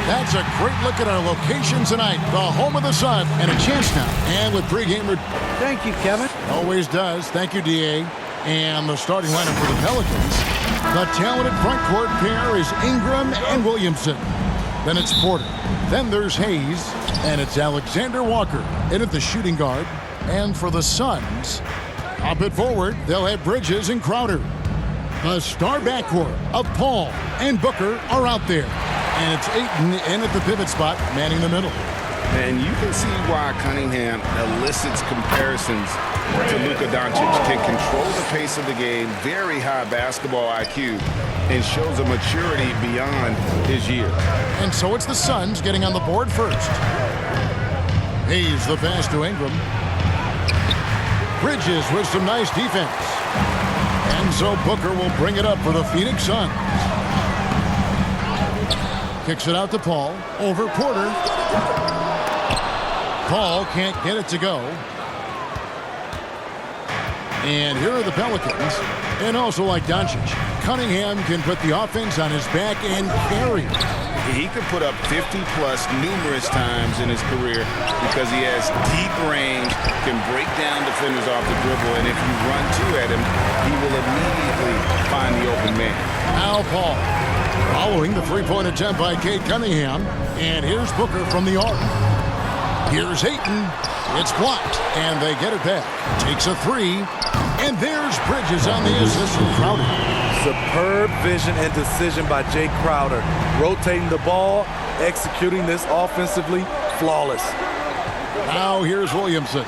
That's a great look at our location tonight. The home of the Sun. And a chance now. And with pregame... Thank you, Kevin. Always does. Thank you, D.A. And the starting lineup for the Pelicans. The talented front court pair is Ingram and Williamson. Then it's Porter. Then there's Hayes. And it's Alexander Walker in at the shooting guard. And for the Suns, up it forward, they'll have Bridges and Crowder. The star backcourt of Paul and Booker are out there. And it's Ayton in at the pivot spot, manning the middle. And you can see why Cunningham elicits comparisons to Luka Doncic. Can control the pace of the game, very high basketball IQ, and shows a maturity beyond his years. And so it's the Suns getting on the board first. Hayes the pass to Ingram. Bridges with some nice defense. And so Booker will bring it up for the Phoenix Suns. Kicks it out to Paul. Over Porter. Paul can't get it to go. And here are the Pelicans. And also like Doncic, Cunningham can put the offense on his back and carry. He could put up 50-plus numerous times in his career because he has deep range, can break down defenders off the dribble, and if you run two at him, he will immediately find the open man. Now Paul, following the three-point attempt by Cade Cunningham, and here's Booker from the arc. Here's Ayton. It's blocked, and they get it back. Takes a three, and there's Bridges on the assist from Crowder. Superb vision and decision by Jay Crowder. Rotating the ball, executing this offensively, flawless. Now here's Williamson.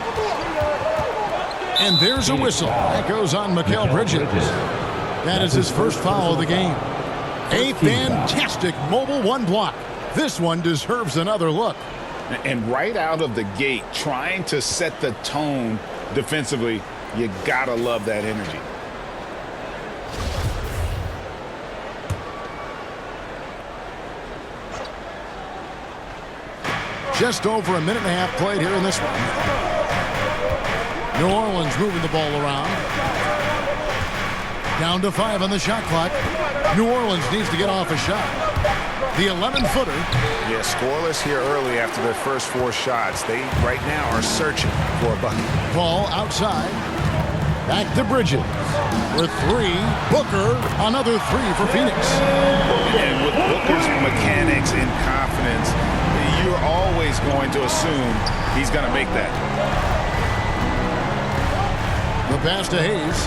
And there's a whistle. That goes on Mikal Bridges. That is his first foul of the game. A fantastic mobile one block. This one deserves another look. And right out of the gate, trying to set the tone defensively, you gotta love that energy. Just over a minute and a half played here in this one. New Orleans moving the ball around. Down to 5 on the shot clock. New Orleans needs to get off a shot. The 11-footer. Yeah, scoreless here early after their first 4 shots. They, right now, are searching for a bucket. Ball outside. Back to Bridges. With 3. Booker, another 3 for Phoenix. And with Booker's mechanics and confidence, you're always going to assume he's going to make that. The pass to Hayes.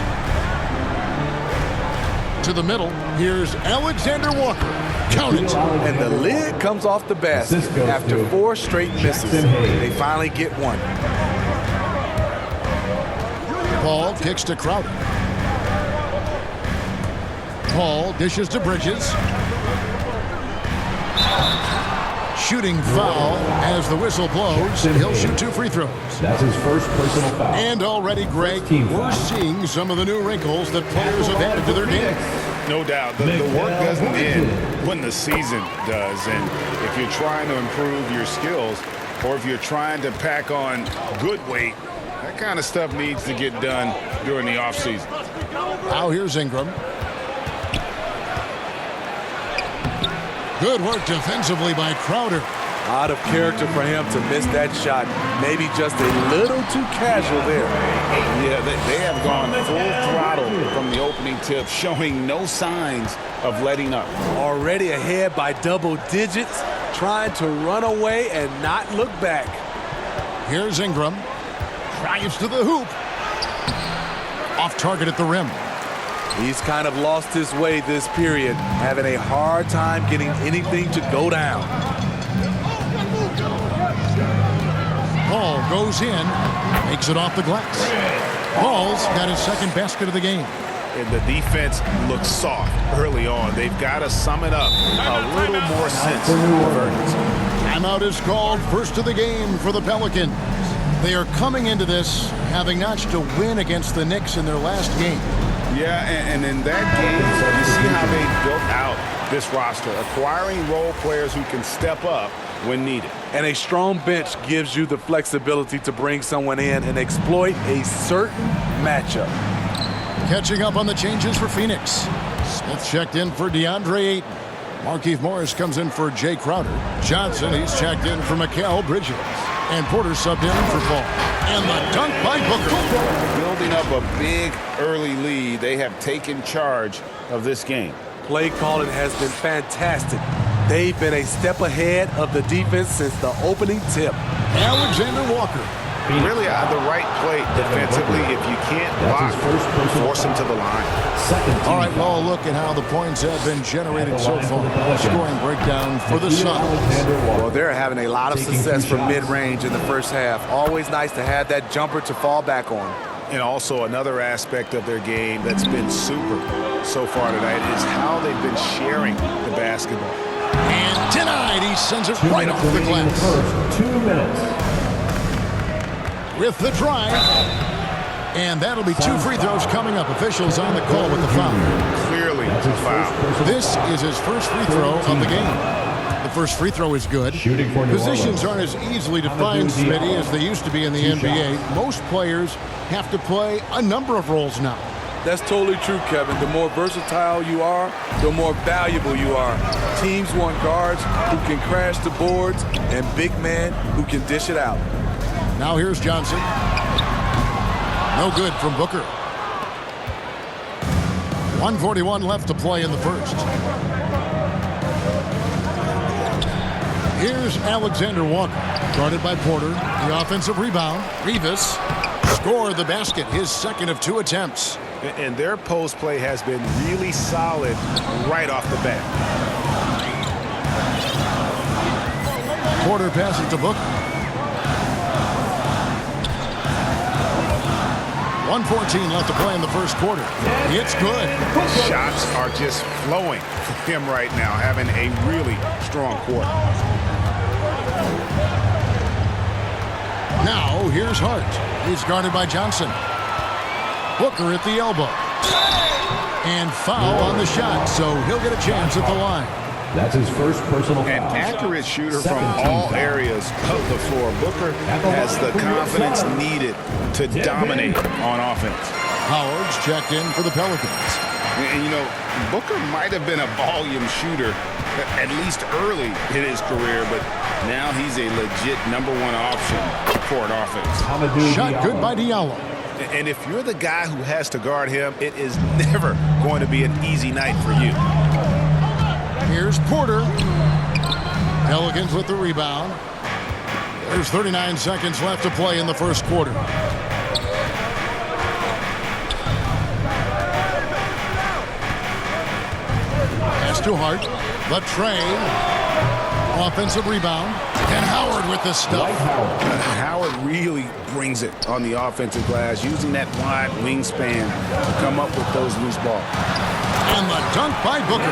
To the middle. Here's Alexander Walker. Count it. And the lid comes off the basket after 4 straight misses. They finally get one. Paul kicks to Crowder. Paul dishes to Bridges. Shooting foul as the whistle blows. He'll shoot 2 free throws. That's his first personal foul. And already, Greg, we're seeing some of the new wrinkles that players have added to their game. No doubt. The work doesn't end when the season does. And if you're trying to improve your skills or if you're trying to pack on good weight, that kind of stuff needs to get done during the offseason. Now here's Ingram. Good work defensively by Crowder. Out of character for him to miss that shot. Maybe just a little too casual there. Yeah, they have gone full throttle from the opening tip, showing no signs of letting up. Already ahead by double digits, trying to run away and not look back. Here's Ingram. Drives to the hoop. Off target at the rim. He's kind of lost his way this period, having a hard time getting anything to go down. Paul goes in, makes it off the glass. Paul's got his second basket of the game. And the defense looks soft early on. They've got to sum it up a little more sense of urgency. Timeout is called, first of the game for the Pelicans. They are coming into this having notched a win against the Knicks in their last game. Yeah, and in that game, you see how they built out this roster, acquiring role players who can step up when needed. And a strong bench gives you the flexibility to bring someone in and exploit a certain matchup. Catching up on the changes for Phoenix. Smith checked in for DeAndre Ayton. Markieff Morris comes in for Jay Crowder. Johnson, he's checked in for Mikal Bridges. And Porter subbed in for Paul. And the dunk by Booker. Building up a big early lead, they have taken charge of this game. Play calling has been fantastic. They've been a step ahead of the defense since the opening tip. Alexander Walker. Really the right play defensively. If you can't block, force him to the line. All right, well, look at how the points have been generated so far. Scoring breakdown for the Suns. Well, they're having a lot of success from mid-range in the first half. Always nice to have that jumper to fall back on. And also another aspect of their game that's been super so far tonight is how they've been sharing the basketball. And denied. He sends it right off the glass. 2 minutes. With the drive. And that'll be 2 free throws coming up. Officials on the call with the foul. Clearly a foul. This is his first free throw of the game. The first free throw is good. Positions aren't as easily defined, Smitty, as they used to be in the NBA. Most players have to play a number of roles now. That's totally true, Kevin. The more versatile you are, the more valuable you are. Teams want guards who can crash the boards and big men who can dish it out. Now here's Johnson. No good from Booker. 1:41 left to play in the first. Here's Alexander Walker, guarded by Porter. The offensive rebound. Rivas scored the basket, his second of 2 attempts. And their post play has been really solid right off the bat. Porter passes to Booker. 1:14 left to play in the first quarter. It's good. Shots are just flowing for him right now, having a really strong quarter. Now here's Hart. He's guarded by Johnson. Booker at the elbow. And foul on the shot, so he'll get a chance at the line. That's his first personal An foul. accurate shooter from all areas of the floor. Booker has the confidence needed to dominate on offense. Howard's checked in for the Pelicans. And, you know, Booker might have been a volume shooter, at least early in his career, but now he's a legit #1 option for an offense. Shot good by Diallo. And if you're the guy who has to guard him, it is never going to be an easy night for you. Here's Porter. Pelicans with the rebound. There's 39 seconds left to play in the first quarter. Pass to Hart. The train. Offensive rebound. And Howard with the stuff. Howard really brings it on the offensive glass, using that wide wingspan to come up with those loose balls. And the dunk by Booker.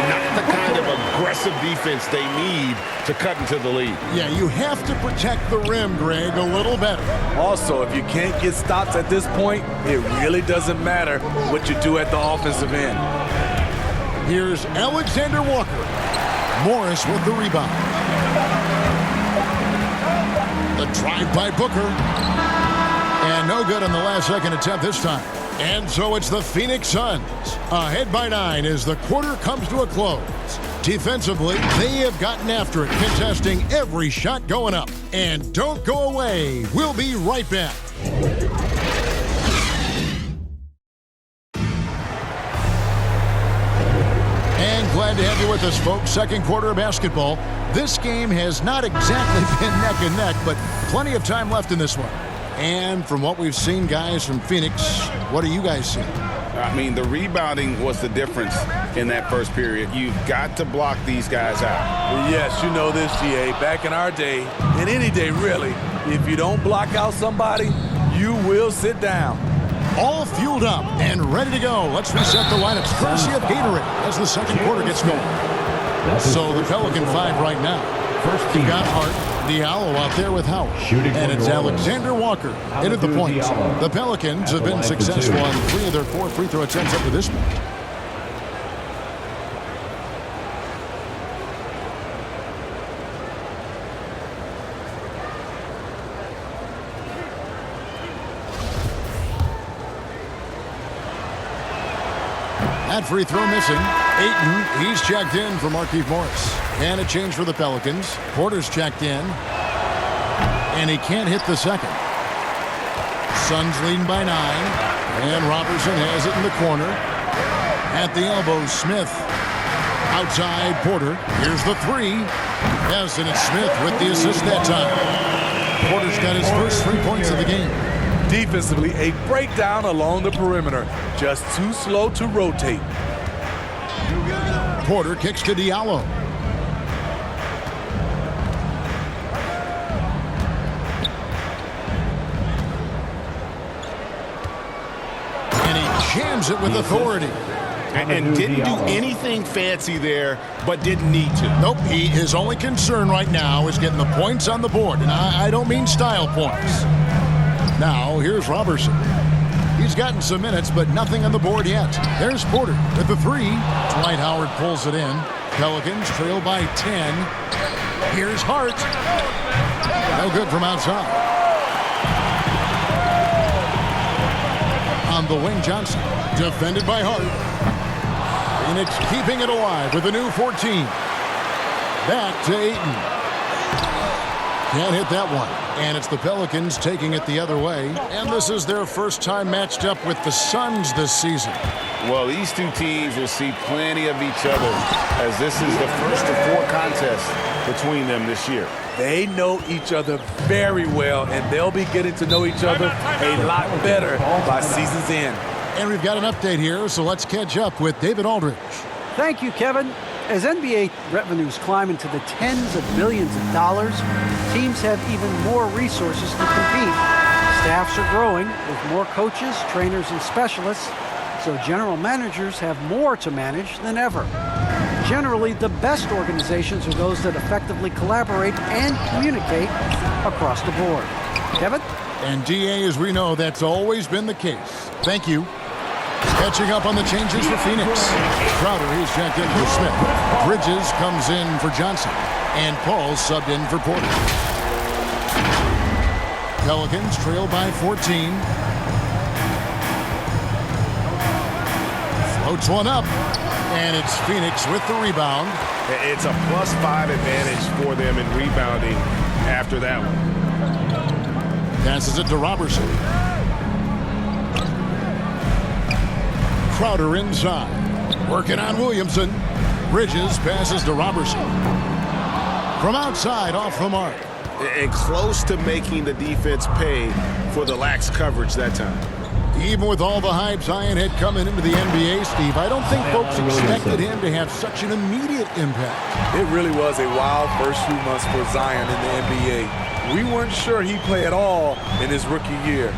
Not the kind of aggressive defense they need to cut into the lead. Yeah, you have to protect the rim, Greg, a little better. Also, if you can't get stops at this point, it really doesn't matter what you do at the offensive end. Here's Alexander Walker. Morris with the rebound. The drive by Booker. And no good on the last second attempt this time. And so it's the Phoenix Suns, ahead by 9 as the quarter comes to a close. Defensively, they have gotten after it, contesting every shot going up. And don't go away. We'll be right back. And glad to have you with us, folks. Second quarter of basketball. This game has not exactly been neck and neck, but plenty of time left in this one. And from what we've seen, guys, from Phoenix, what do you guys see? I mean, the rebounding was the difference in that first period. You've got to block these guys out. Well, yes, you know this, GA. Back in our day, and any day really, if you don't block out somebody, you will sit down. All fueled up and ready to go. Let's reset the lineups courtesy of Gatorade as the second quarter gets going. So the Pelican 5 right now. First You've got Hart, Diallo out there with Howard. And it's Alexander Walker in at the points. The Pelicans have been successful on 3 of their 4 free throw attempts up to this point. That free throw missing. Ayton, he's checked in for Markieff Morris. And a change for the Pelicans. Porter's checked in. And he can't hit the second. Suns leading by 9. And Robertson has it in the corner. At the elbow, Smith. Outside, Porter. Here's the 3. Yes, and it's Smith with the assist that time. Porter's got his first 3 points of the game. Defensively, a breakdown along the perimeter. Just too slow to rotate. Porter kicks to Diallo. And he jams it with authority. And didn't do anything fancy there, but didn't need to. Nope, his only concern right now is getting the points on the board. And I don't mean style points. Now, here's Robertson. He's gotten some minutes, but nothing on the board yet. There's Porter with the 3. Dwight Howard pulls it in. Pelicans trail by 10. Here's Hart. No good from outside. On the wing, Johnson. Defended by Hart. Phoenix keeping it alive with a new 14. Back to Ayton. Can't hit that one. And it's the Pelicans taking it the other way. And this is their first time matched up with the Suns this season. Well, these two teams will see plenty of each other as this is the first of 4 contests between them this year. They know each other very well, and they'll be getting to know each other a lot better by season's end. And we've got an update here, so let's catch up with David Aldridge. Thank you, Kevin. As NBA revenues climb into the tens of billions of dollars, teams have even more resources to compete. Staffs are growing with more coaches, trainers, and specialists, so general managers have more to manage than ever. Generally, the best organizations are those that effectively collaborate and communicate across the board. Kevin? And DA, as we know, that's always been the case. Thank you. Catching up on the changes for Phoenix. Crowder is checked in for Smith. Bridges comes in for Johnson. And Paul subbed in for Porter. Pelicans trail by 14. Floats one up. And it's Phoenix with the rebound. It's a +5 advantage for them in rebounding after that one. Passes it to Robertson. Crowder inside. Working on Williamson. Bridges passes to Robertson. From outside, off the mark. And close to making the defense pay for the lax coverage that time. Even with all the hype Zion had coming into the NBA, Steve, I don't think folks expected him to have such an immediate impact. It really was a wild first few months for Zion in the NBA. We weren't sure he'd play at all in his rookie year.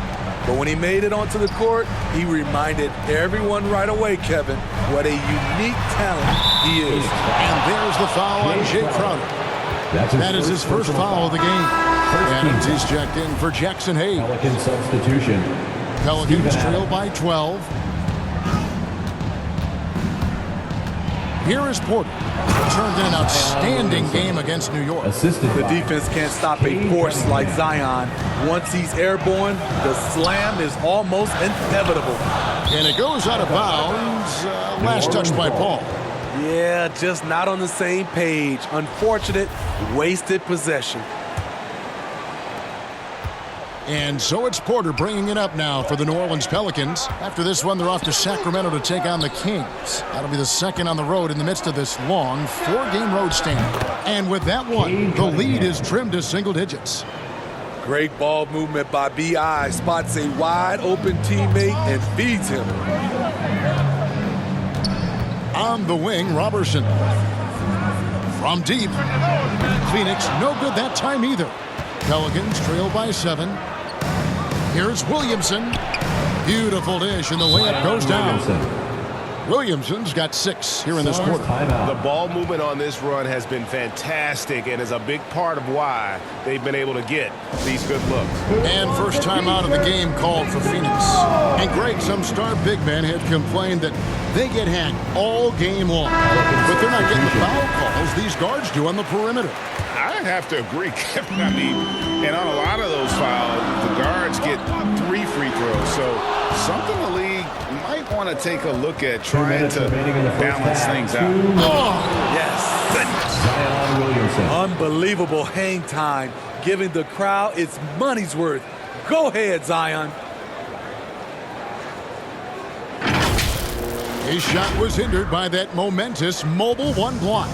But when he made it onto the court, he reminded everyone right away, Kevin, what a unique talent he is. And there's the foul on Jay Crowder. That is his first foul of the game. And he's checked in for Jackson Hayes. Pelican substitution. Pelicans trail by 12. Here is Porter. Turned in an outstanding game against New York. Assisted The by defense can't stop a force like Zion. Once he's airborne, the slam is almost inevitable. And it goes out of bounds. Last touch by Paul. Yeah, just not on the same page. Unfortunate, wasted possession. And so it's Porter bringing it up now for the New Orleans Pelicans. After this one, they're off to Sacramento to take on the Kings. That'll be the second on the road in the midst of this long 4-game road stand. And with that one, the lead is trimmed to single digits. Great ball movement by B.I. Spots a wide open teammate and feeds him. On the wing, Robertson. From deep. Phoenix, no good that time either. Pelicans trail by 7. Here's Williamson. Beautiful dish, and the layup goes down. Williamson's got 6 here in this quarter. The ball movement on this run has been fantastic and is a big part of why they've been able to get these good looks. And first time out of the game called for Phoenix. And Greg, some star big men had complained that they get hacked all game long. But they're not getting the foul calls these guards do on the perimeter. I have to agree, Kevin. I mean, and on a lot of those fouls, the guards get 3 free throws. So something the league might might want to take a look at trying minutes to remaining in the first balance half. things out. Yes. Zion Williamson. Unbelievable hang time, giving the crowd its money's worth. Go ahead, Zion. His shot was hindered by that momentous mobile one block.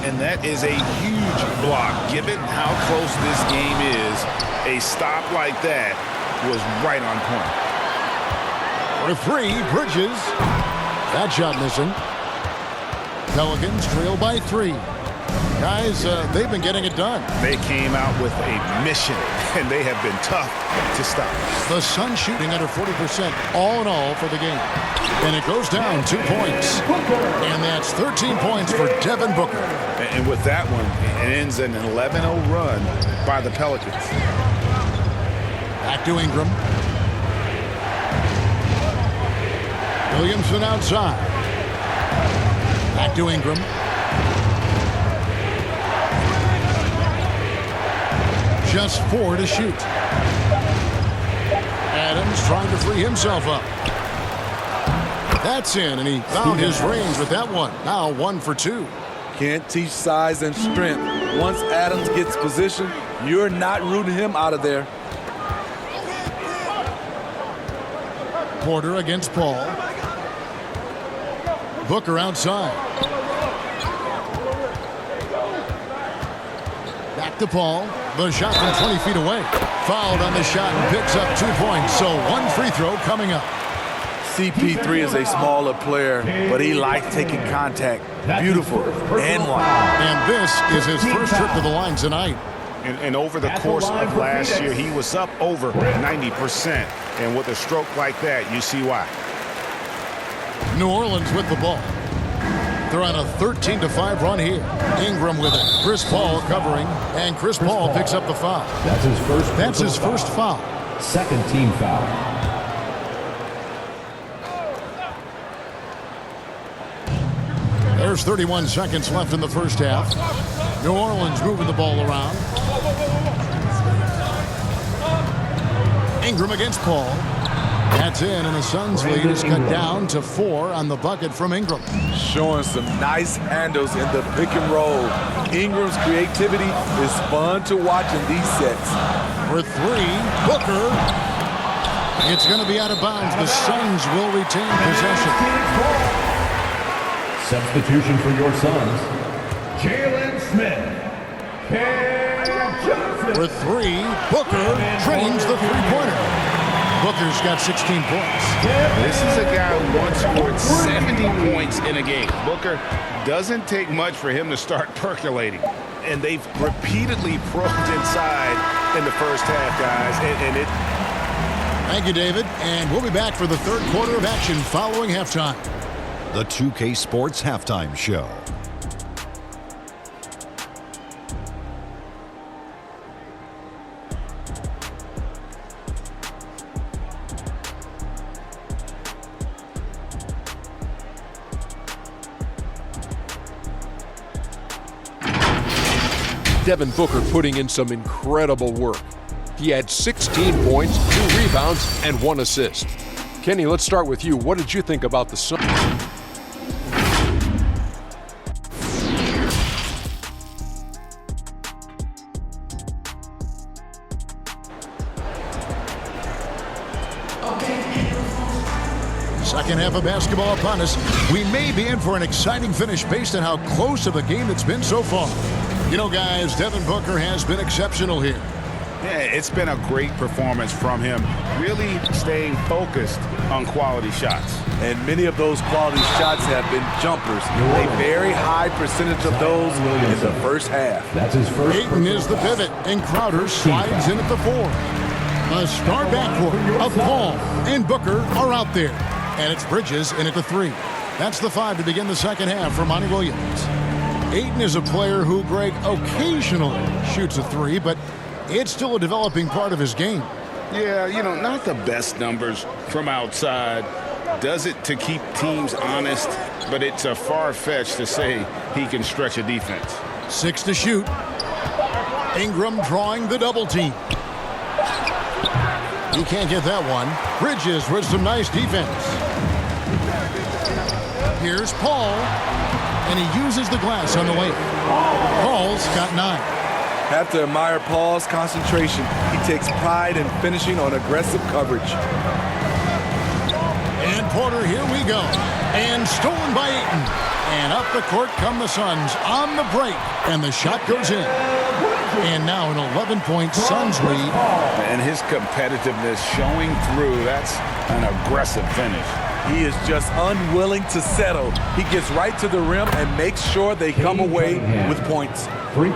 And that is a huge block. Given how close this game is, a stop like that was right on point. For three, Bridges. That shot missing. Pelicans trail by 3. Guys, they've been getting it done. They came out with a mission, and they have been tough to stop. The Suns shooting under 40% all in all for the game. And it goes down 2 points. And that's 13 points for Devin Booker. And with that one, it ends in an 11-0 run by the Pelicans. Back to Ingram. Williamson outside. Back to Ingram. Just 4 to shoot. Adams trying to free himself up. That's in, and he found his range with that one. Now 1 for 2. Can't teach size and strength. Once Adams gets position, you're not rooting him out of there. Porter against Paul. Booker outside. Back to Paul. The shot from 20 feet away. Fouled on the shot and picks up 2 points. So 1 free throw coming up. CP3 is a smaller player, but he likes taking contact. Beautiful. And 1. And this is his first trip to the line tonight. And over the course of last year, he was up over 90%. And with a stroke like that, you see why. New Orleans with the ball. They're on a 13-5 run here. Ingram with it. Chris Paul covering, and Chris Paul picks up the foul. That's his first foul. Second team foul. There's 31 seconds left in the first half. New Orleans moving the ball around. Ingram against Paul. That's in, and the Suns lead is cut down to 4 on the bucket from Ingram. Showing some nice handles in the pick and roll. Ingram's creativity is fun to watch in these sets. For 3, Booker. It's going to be out of bounds. The Suns will retain possession. Substitution for your Suns. Jalen Smith. Cam Johnson. For 3, Booker drains the three-pointer. Booker's got 16 points. This is a guy who once scored 70 points in a game. Booker doesn't take much for him to start percolating. And they've repeatedly probed inside in the first half, guys. And it. Thank you, David. And we'll be back for the third quarter of action following halftime. The 2K Sports Halftime Show. Devin Booker putting in some incredible work. He had 16 points, 2 rebounds, and 1 assist. Kenny, let's start with you. What did you think about the Suns? Second half of basketball upon us. We may be in for an exciting finish based on how close of a game it's been so far. You know, guys, Devin Booker has been exceptional here. Yeah, it's been a great performance from him, really staying focused on quality shots. And many of those quality shots have been jumpers. A very high percentage of those in the first half. That's his first. Ayton is the pivot, and Crowder slides in at the 4. A star backcourt of Paul and Booker are out there. And it's Bridges in at the 3. That's the 5 to begin the second half for Monty Williams. Ayton is a player who, Greg, occasionally shoots a 3, but it's still a developing part of his game. Yeah, you know, not the best numbers from outside. Does it to keep teams honest, but it's a far-fetched to say he can stretch a defense. 6 to shoot. Ingram drawing the double team. He can't get that one. Bridges with some nice defense. Here's Paul, and he uses the glass on the lane. Paul's got 9. Have to admire Paul's concentration. He takes pride in finishing on aggressive coverage. And Porter, here we go. And stolen by Ayton. And up the court come the Suns on the break. And the shot goes in. And now an 11-point Suns lead. And his competitiveness showing through. That's an aggressive finish. He is just unwilling to settle. He gets right to the rim and makes sure they come away with points.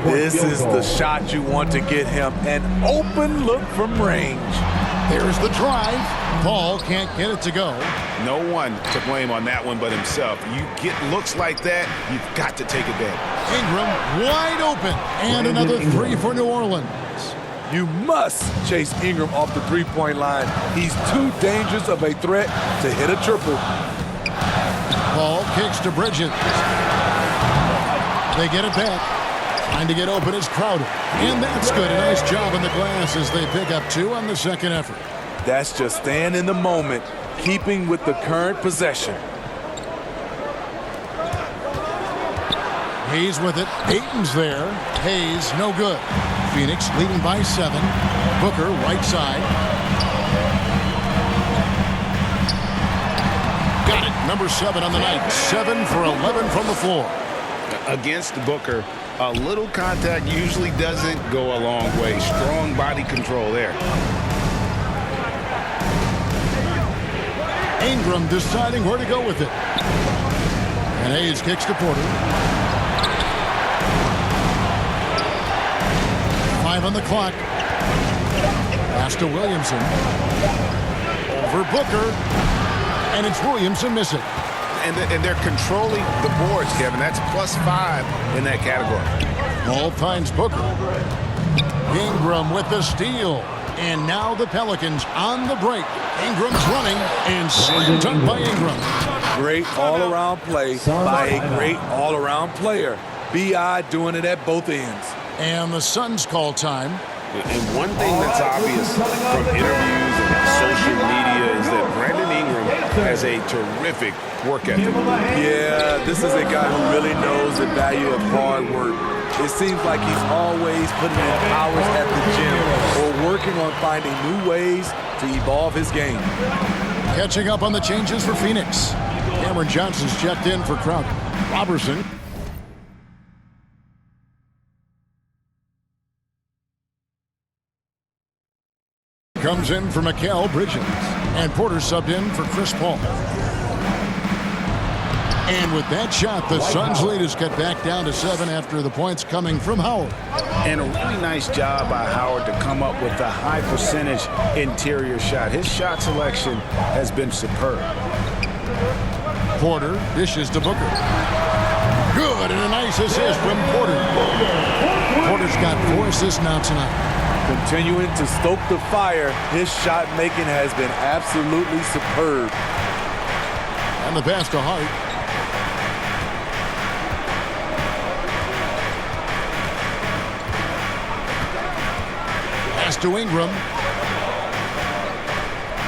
This is the shot you want to get him. An open look from range. There's the drive. Paul can't get it to go. No one to blame on that one but himself. You get looks like that, you've got to take advantage. Ingram wide open. And another 3 for New Orleans. You must chase Ingram off the three-point line. He's too dangerous of a threat to hit a triple. Paul kicks to Bridges. They get it back. Trying to get open is Crowder. And that's good. A nice job on the glass as they pick up 2 on the second effort. That's just staying in the moment, keeping with the current possession. Hayes with it. Ayton's there. Hayes, no good. Phoenix leading by 7. Booker, right side. Got it. Number 7 on the night. 7 for 11 from the floor. Against Booker, a little contact usually doesn't go a long way. Strong body control there. Ingram deciding where to go with it. And Hayes kicks to Porter. 5 on the clock. Pass to Williamson. Over Booker. And it's Williamson missing. And they're controlling the boards, Kevin. That's +5 in that category. Ball finds Booker. Ingram with the steal. And now the Pelicans on the break. Ingram's running and slam dunk by Ingram. Great all-around play by a great all-around player. B.I. doing it at both ends. And the Suns call time. And one thing that's obvious from interviews and social media is that Brandon Ingram has a terrific work ethic. Yeah, this is a guy who really knows the value of hard work. It seems like he's always putting in hours at the gym or working on finding new ways to evolve his game. Catching up on the changes for Phoenix. Cameron Johnson's checked in for Crowder. Robertson. Comes in for Mikal Bridges. And Porter subbed in for Chris Paul. And with that shot, the Suns lead is cut back down to 7 after the points coming from Howard. And a really nice job by Howard to come up with a high percentage interior shot. His shot selection has been superb. Porter dishes to Booker. Good, and a nice assist from Porter. Porter's got 4 assists now tonight. Continuing to stoke the fire, his shot making has been absolutely superb. And the pass to Hart. Pass to Ingram.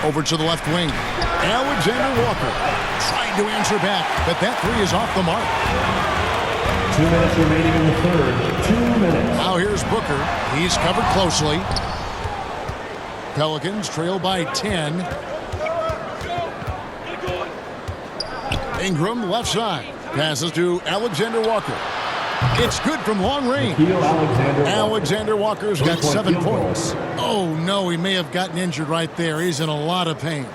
Over to the left wing. Alexander Walker trying to answer back, but that 3 is off the mark. 2 minutes remaining in the third. 2 minutes. Now here's Booker. He's covered closely. Pelicans trail by 10. Ingram left side. Passes to Alexander Walker. It's good from long range. Alexander Walker's got 7 points. Oh, no, he may have gotten injured right there. He's in a lot of pain.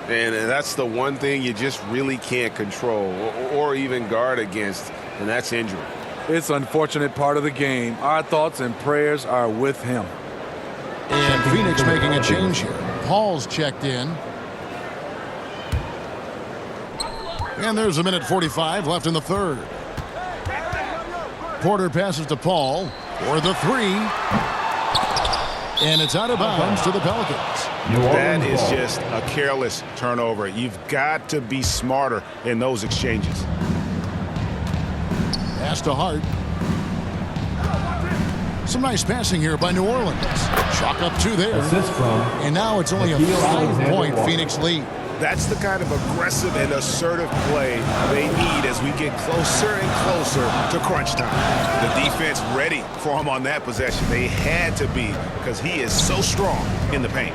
And that's the one thing you just really can't control or even guard against, and that's injury. It's an unfortunate part of the game. Our thoughts and prayers are with him. And Phoenix making a change here. Paul's checked in. And there's 1:45 left in the third. Porter passes to Paul for the 3. And it's out of bounds to the Pelicans. That is just a careless turnover. You've got to be smarter in those exchanges. Pass to Hart. Some nice passing here by New Orleans. Chalk up 2 there. Assist from. And now it's only a 5-point Phoenix lead. That's the kind of aggressive and assertive play they need as we get closer and closer to crunch time. The defense ready for him on that possession. They had to be because he is so strong in the paint.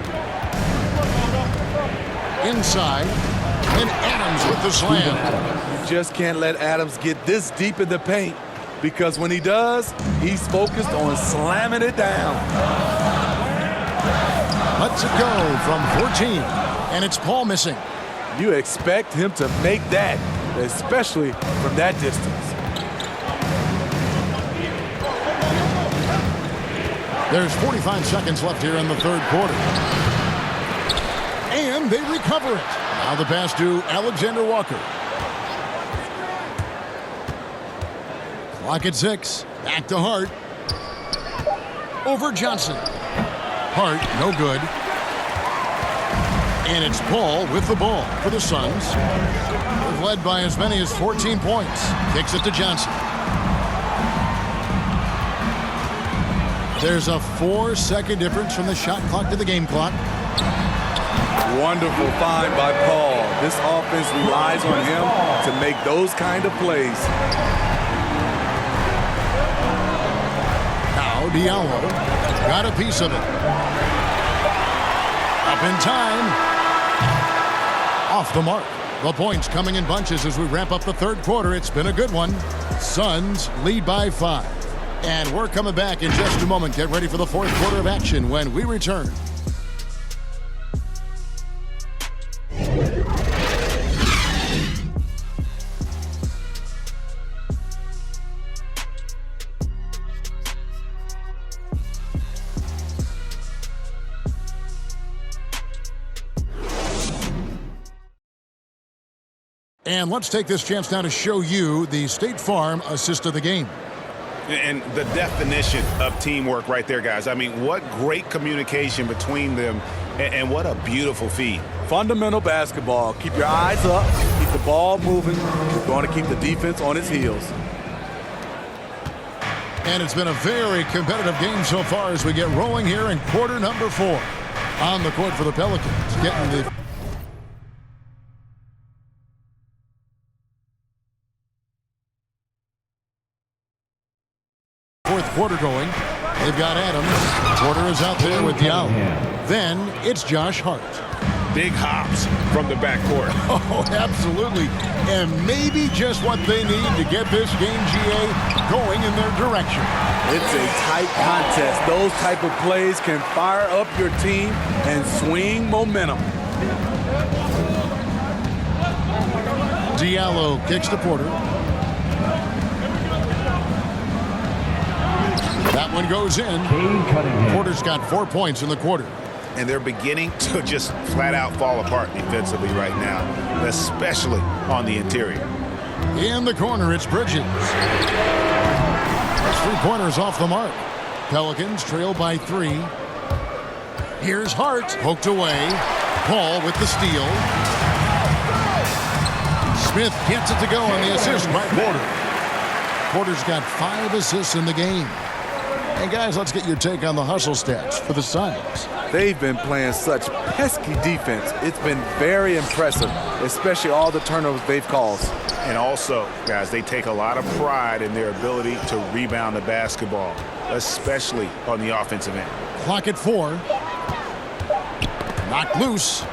Inside, and Adams with the slam. You just can't let Adams get this deep in the paint because when he does, he's focused on slamming it down. Lets it go from 14, and it's Paul missing. You expect him to make that, especially from that distance. There's 45 seconds left here in the third quarter. And they recover it. Now the pass to Alexander Walker. Clock at 6. Back to Hart. Over Johnson. Hart, no good. And it's Paul with the ball for the Suns. They've led by as many as 14 points. Kicks it to Johnson. There's a 4-second difference from the shot clock to the game clock. Wonderful find by Paul. This offense relies on him to make those kind of plays. Now Diallo got a piece of it. Up in time. Off the mark. The points coming in bunches as we wrap up the third quarter. It's been a good one. Suns lead by 5. And we're coming back in just a moment. Get ready for the fourth quarter of action when we return. And let's take this chance now to show you the State Farm assist of the game. And the definition of teamwork right there, guys. I mean, what great communication between them, and what a beautiful feed. Fundamental basketball. Keep your eyes up, keep the ball moving. You're going to keep the defense on its heels. And it's been a very competitive game so far as we get rolling here in quarter number 4. On the court for the Pelicans, getting the fourth quarter going. They've got Adams. Porter is out there with Diallo. Then it's Josh Hart. Big hops from the backcourt. Oh, absolutely. And maybe just what they need to get this game, GA, going in their direction. It's a tight contest. Those type of plays can fire up your team and swing momentum. Diallo kicks to Porter. That one goes in. Porter's got 4 points in the quarter. And they're beginning to just flat out fall apart defensively right now, especially on the interior. In the corner, it's Bridges. His three-pointer's off the mark. Pelicans trail by 3. Here's Hart, poked away. Paul with the steal. Smith gets it to go on the assist by Porter. Porter's got 5 assists in the game. And guys, let's get your take on the hustle stats for the Suns. They've been playing such pesky defense. It's been very impressive, especially all the turnovers they've caused. And also, guys, they take a lot of pride in their ability to rebound the basketball, especially on the offensive end. Clock at 4. Knocked loose.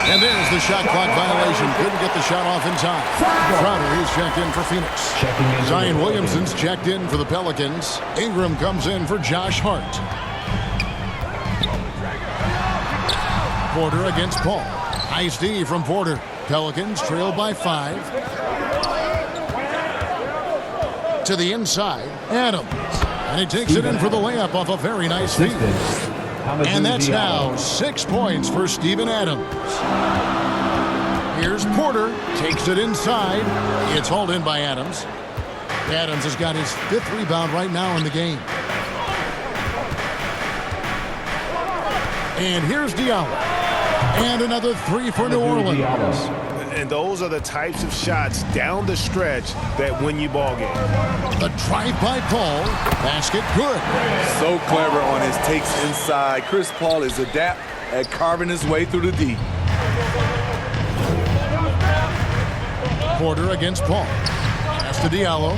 And there's the shot clock violation. Couldn't get the shot off in time. Crowder is checked in for Phoenix. Zion Williamson's checked in for the Pelicans. Ingram comes in for Josh Hart. Porter against Paul. Nice D from Porter. Pelicans trail by 5. To the inside, Adams. And he takes it in for the layup off a very nice feed. And that's now 6 points for Steven Adams. Here's Porter. Takes it inside. It's hauled in by Adams. Adams has got his 5th rebound right now in the game. And here's Diallo. And another 3 for New Orleans. And those are the types of shots down the stretch that win you ball games. The drive by Paul. Basket good. So clever on his takes inside. Chris Paul is adept at carving his way through the D. Porter against Paul. Pass to Diallo.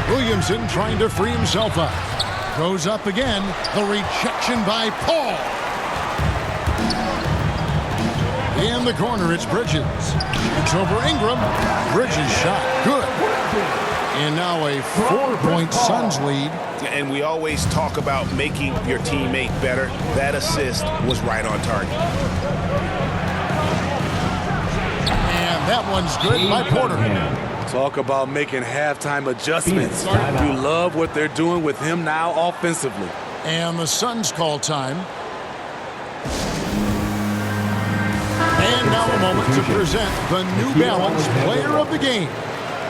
Williamson trying to free himself up. Goes up again. The rejection by Paul. In the corner, it's Bridges. It's over Ingram. Bridges shot. Good. And now a 4-point Suns lead. And we always talk about making your teammate better. That assist was right on target. And that one's good by Porter. Talk about making halftime adjustments. You love what they're doing with him now offensively. And the Suns call time. And now a moment to present the New Balance Player of the Game,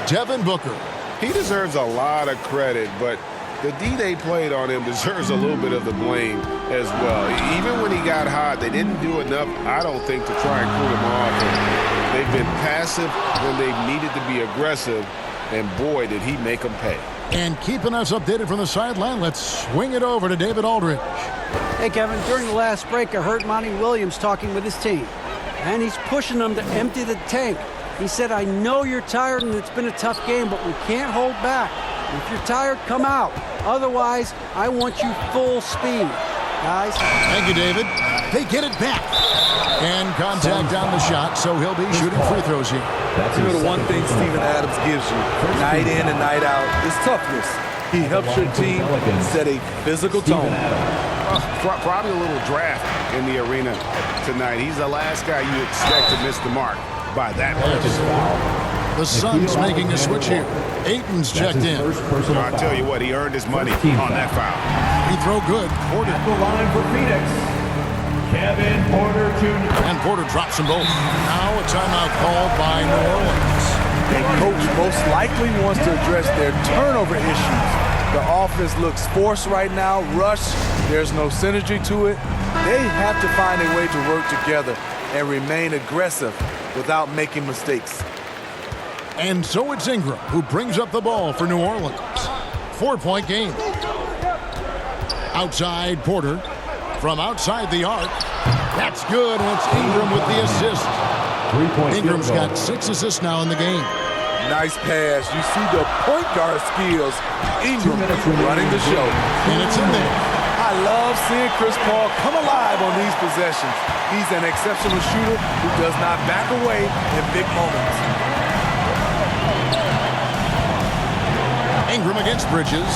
Devin Booker. He deserves a lot of credit, but the D they played on him deserves a little bit of the blame as well. Even when he got hot, they didn't do enough, I don't think, to try and cool him off. And they've been passive when they've needed to be aggressive, and boy, did he make them pay. And keeping us updated from the sideline, let's swing it over to David Aldridge. Hey, Kevin, during the last break, I heard Monty Williams talking with his team, and he's pushing them to empty the tank. He said, I know you're tired and it's been a tough game, but we can't hold back. If you're tired, come out. Otherwise, I want you full speed. Guys. Thank you, David. They get it back. And contact on the shot, so he'll be shooting free throws here. You know, the one thing Steven Adams gives you, night in and night out, is toughness. He helps your team set a physical tone. Probably a little draft in the arena tonight. He's the last guy you expect to miss the mark by that much. The Suns making a switch here. Aiton's checked in. I'll tell you what, he earned his money on that foul. Free throw good. Porter. At the line for Phoenix, Kevin Porter Jr. And Porter drops them both. Now a timeout called by New Orleans. And coach most likely wants to address their turnover issues. The offense looks forced right now, rushed. There's no synergy to it. They have to find a way to work together and remain aggressive without making mistakes. And so it's Ingram who brings up the ball for New Orleans. 4-point game. Outside Porter. From outside the arc. That's good, and it's Ingram with the assist. Ingram's got 6 assists now in the game. Nice pass. You see the point guard skills. Ingram running the show. And it's in there. I love seeing Chris Paul come alive on these possessions. He's an exceptional shooter who does not back away in big moments. Ingram against Bridges.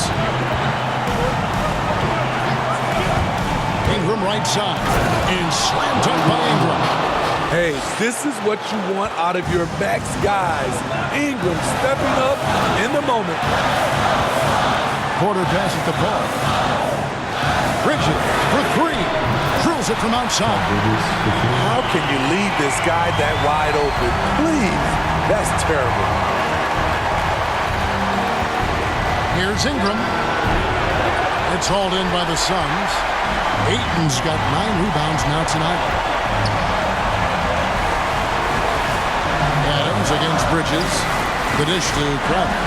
Ingram right side. And slammed up by Ingram. Hey, this is what you want out of your backs guys. Ingram stepping up in the moment. Porter passes the ball. Bridges for 3. Drills it from outside. How can you leave this guy that wide open? Please. That's terrible. Here's Ingram. It's hauled in by the Suns. Aiton's got 9 rebounds now tonight. Adams against Bridges. The dish to Crowder.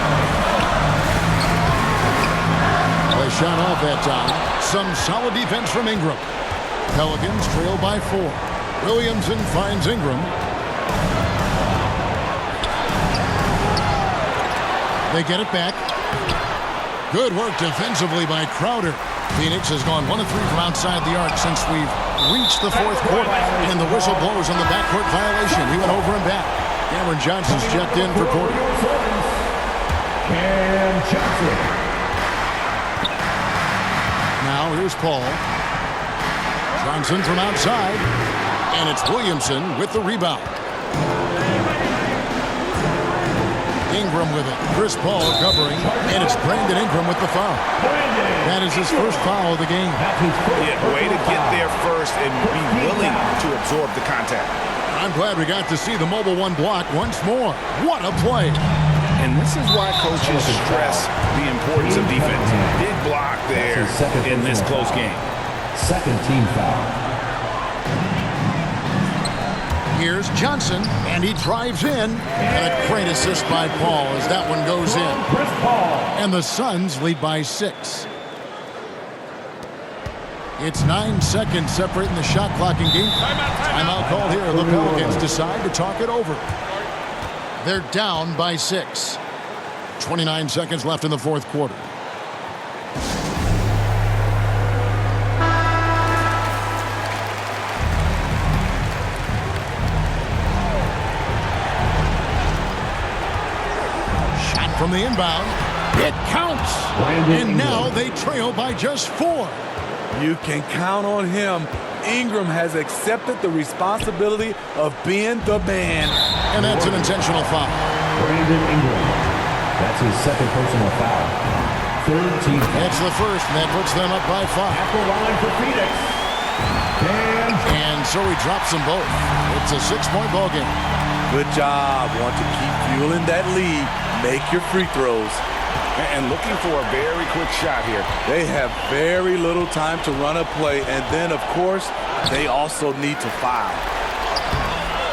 A shot off that time. Some solid defense from Ingram. Pelicans trail by 4. Williamson finds Ingram. They get it back. Good work defensively by Crowder. Phoenix has gone 1 of 3 from outside the arc since we've reached the 4th quarter. And the whistle blows on the backcourt violation. He went over and back. Cameron Johnson's checked in for Porter. Cam Johnson. Now here's Paul. Johnson from outside. And it's Williamson with the rebound. Ingram with it. Chris Paul covering. And it's Brandon Ingram with the foul. That is his first foul of the game. Yeah, way to get there first and be willing to absorb the contact. I'm glad we got to see the mobile 1 block once more. What a play. And this is why coaches stress the importance of defense. Big block there in this close game. Second team foul. Here's Johnson, and he drives in. And a great assist by Paul as that one goes in. Chris Paul. And the Suns lead by 6. It's 9 seconds separating the shot clock and game. Timeout called here. The Pelicans decide to talk it over. They're down by 6. 29 seconds left in the fourth quarter. Shot from the inbound. It counts. And now they trail by just 4. You can count on him. Ingram has accepted the responsibility of being the man. And that's an intentional foul. Brandon Ingram. That's his second personal foul. Third team foul. That's the first, and that puts them up by 5. At the line for Phoenix. And so he drops them both. It's a 6-point ball game. Good job. Want to keep fueling that lead. Make your free throws. And looking for a very quick shot here. They have very little time to run a play, and then, of course, they also need to foul.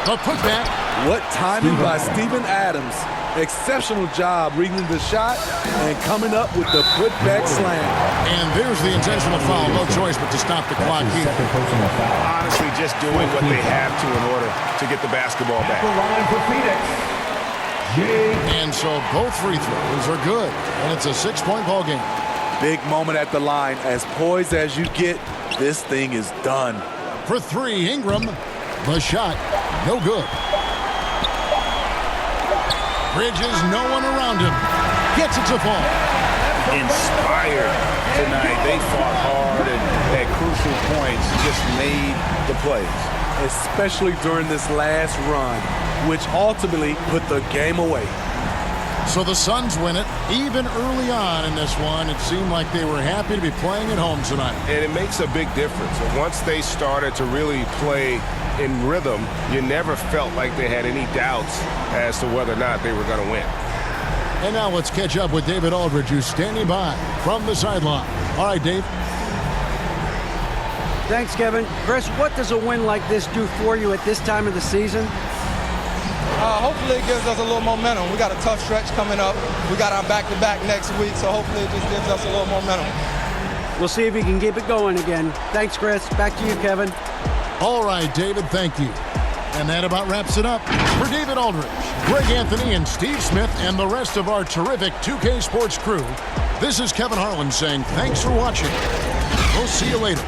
The putback. What timing by Steven Adams. Exceptional job reading the shot and coming up with the putback slam. And there's the intentional foul. No choice but to stop the clock That's his here. second personal foul. Honestly, just doing what they have to in order to get the basketball At the back. line for Phoenix. And so both free throws are good. And it's a 6-point ball game. Big moment at the line. As poised as you get, this thing is done. For 3, Ingram. The shot, no good. Bridges, no one around him. Gets it to fall. Inspired tonight. They fought hard and at crucial points just made the plays. Especially during this last run, which ultimately put the game away. So the Suns win it. Even early on in this one, it seemed like they were happy to be playing at home tonight. And it makes a big difference. And once they started to really play in rhythm, you never felt like they had any doubts as to whether or not they were going to win. And now let's catch up with David Aldridge, who's standing by from the sideline. All right, Dave. Thanks, Kevin. Chris, what does a win like this do for you at this time of the season? Hopefully it gives us a little momentum. We got a tough stretch coming up. We got our back-to-back next week, so hopefully it just gives us a little momentum. We'll see if he can keep it going again. Thanks, Chris. Back to you, Kevin. All right, David, thank you. And that about wraps it up. For David Aldridge, Greg Anthony, and Steve Smith, and the rest of our terrific 2K Sports crew, this is Kevin Harlan saying thanks for watching. We'll see you later.